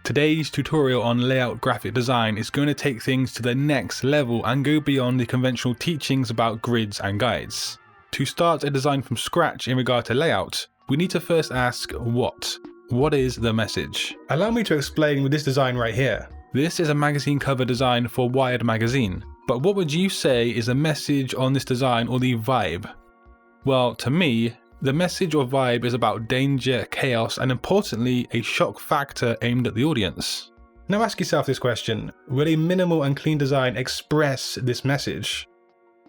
Today's tutorial on layout graphic design is going to take things to the next level and go beyond the conventional teachings about grids and guides. To start a design from scratch in regard to layout, we need to first ask what? What is the message? Allow me to explain with this design right here. This is a magazine cover design for Wired magazine, but what would you say is the message on this design or the vibe? Well, to me, the message or vibe is about danger, chaos, and importantly, a shock factor aimed at the audience. Now ask yourself this question: will a minimal and clean design express this message?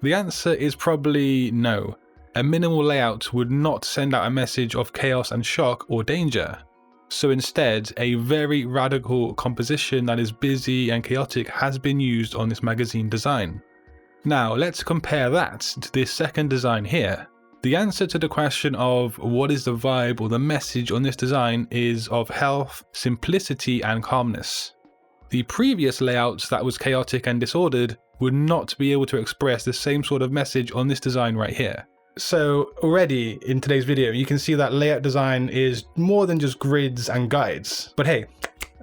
The answer is probably no. A minimal layout would not send out a message of chaos and shock or danger. So instead, a very radical composition that is busy and chaotic has been used on this magazine design. Now let's compare that to this second design here. The answer to the question of what is the vibe or the message on this design is of health, simplicity, and calmness. The previous layout that was chaotic and disordered would not be able to express the same sort of message on this design right here. So already in today's video, you can see that layout design is more than just grids and guides. But hey,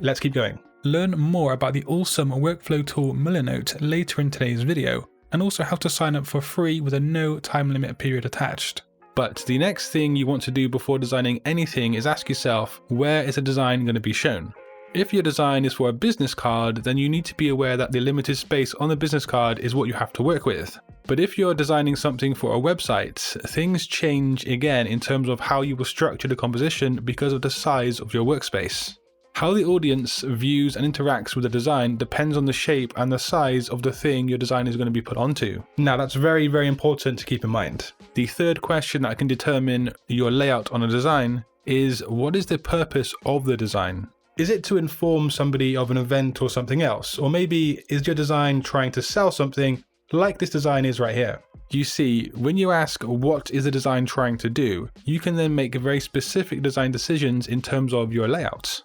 let's keep going. Learn more about the awesome workflow tool Millernote later in today's video, and also how to sign up for free with a no time limit period attached. But the next thing you want to do before designing anything is ask yourself, where is a design going to be shown? If your design is for a business card, then you need to be aware that the limited space on the business card is what you have to work with. But if you're designing something for a website, things change again in terms of how you will structure the composition because of the size of your workspace. How the audience views and interacts with the design depends on the shape and the size of the thing your design is going to be put onto. Now that's very, very important to keep in mind. The third question that can determine your layout on a design is, what is the purpose of the design? Is it to inform somebody of an event or something else? Or maybe is your design trying to sell something like this design is right here? You see, when you ask what is the design trying to do, you can then make very specific design decisions in terms of your layout.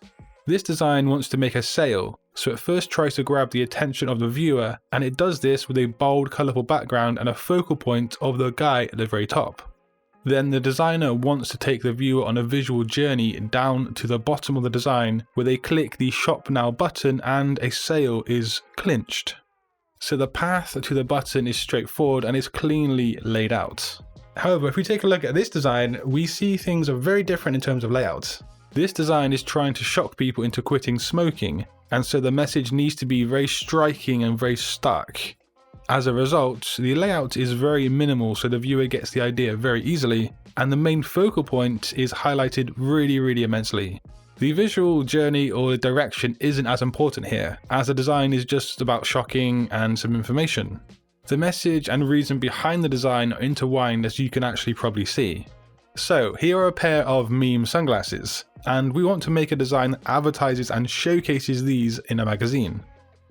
This design wants to make a sale, so it first tries to grab the attention of the viewer, and it does this with a bold, colourful background and a focal point of the guy at the very top. Then the designer wants to take the viewer on a visual journey down to the bottom of the design where they click the Shop Now button and a sale is clinched. So the path to the button is straightforward and is cleanly laid out. However, if we take a look at this design, we see things are very different in terms of layout. This design is trying to shock people into quitting smoking, and so the message needs to be very striking and very stark. As a result, the layout is very minimal so the viewer gets the idea very easily, and the main focal point is highlighted really immensely. The visual journey or the direction isn't as important here, as the design is just about shocking and some information. The message and reason behind the design are intertwined, as you can actually probably see. So here are a pair of meme sunglasses, and we want to make a design that advertises and showcases these in a magazine.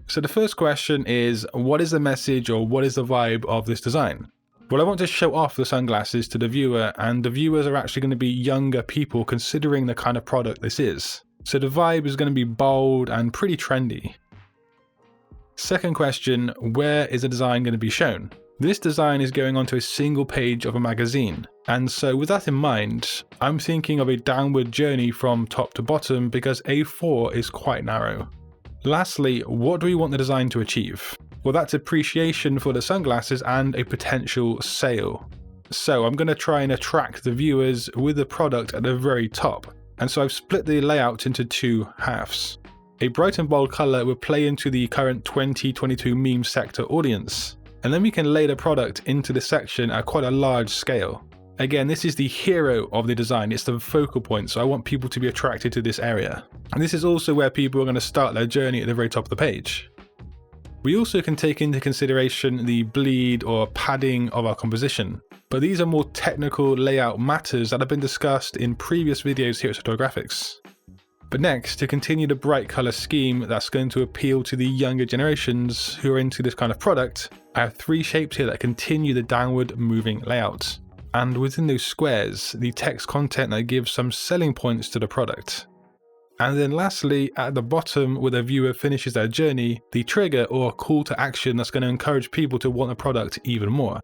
So the first question is, what is the message or what is the vibe of this design? Well, I want to show off the sunglasses to the viewer, and the viewers are actually going to be younger people considering the kind of product this is. So the vibe is going to be bold and pretty trendy. Second question, where is the design going to be shown? This design is going onto a single page of a magazine, and so with that in mind, I'm thinking of a downward journey from top to bottom because A4 is quite narrow. Lastly, what do we want the design to achieve? Well, that's appreciation for the sunglasses and a potential sale. So I'm going to try and attract the viewers with the product at the very top, and so I've split the layout into two halves. A bright and bold colour will play into the current 2022 meme sector audience, and then we can lay the product into the section at quite a large scale. Again, this is the hero of the design, it's the focal point, so I want people to be attracted to this area. And this is also where people are going to start their journey at the very top of the page. We also can take into consideration the bleed or padding of our composition, but these are more technical layout matters that have been discussed in previous videos here at Satori Graphics. But next, to continue the bright colour scheme that's going to appeal to the younger generations who are into this kind of product, I have three shapes here that continue the downward moving layout. And within those squares, the text content that gives some selling points to the product. And then lastly, at the bottom where the viewer finishes their journey, the trigger or call to action that's going to encourage people to want the product even more.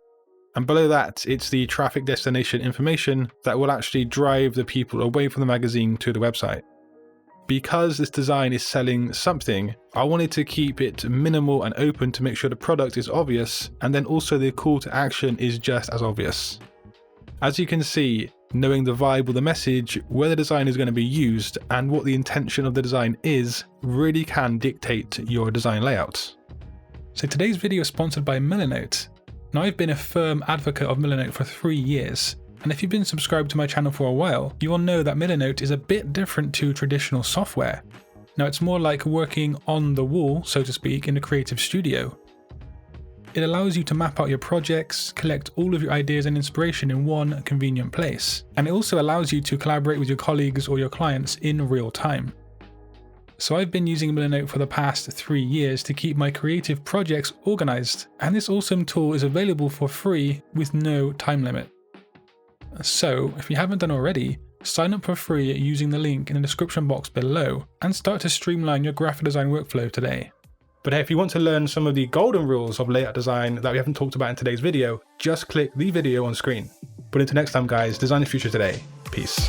And below that, it's the traffic destination information that will actually drive the people away from the magazine to the website. because this design is selling something, I wanted to keep it minimal and open to make sure the product is obvious, and then also the call to action is just as obvious. As you can see, knowing the vibe or the message, where the design is going to be used, and what the intention of the design is, really can dictate your design layout. So today's video is sponsored by Milanote. Now, I've been a firm advocate of Milanote for 3 years, and if you've been subscribed to my channel for a while, you will know that Milanote is a bit different to traditional software. Now, it's more like working on the wall, so to speak, in a creative studio. It allows you to map out your projects, collect all of your ideas and inspiration in one convenient place, and it also allows you to collaborate with your colleagues or your clients in real time. So I've been using Milanote for the past 3 years to keep my creative projects organized, and this awesome tool is available for free with no time limit. So if you haven't done already, sign up for free using the link in the description box below and start to streamline your graphic design workflow today. But hey, if you want to learn some of the golden rules of layout design that we haven't talked about in today's video, just click the video on screen. But until next time guys, design the future today. Peace.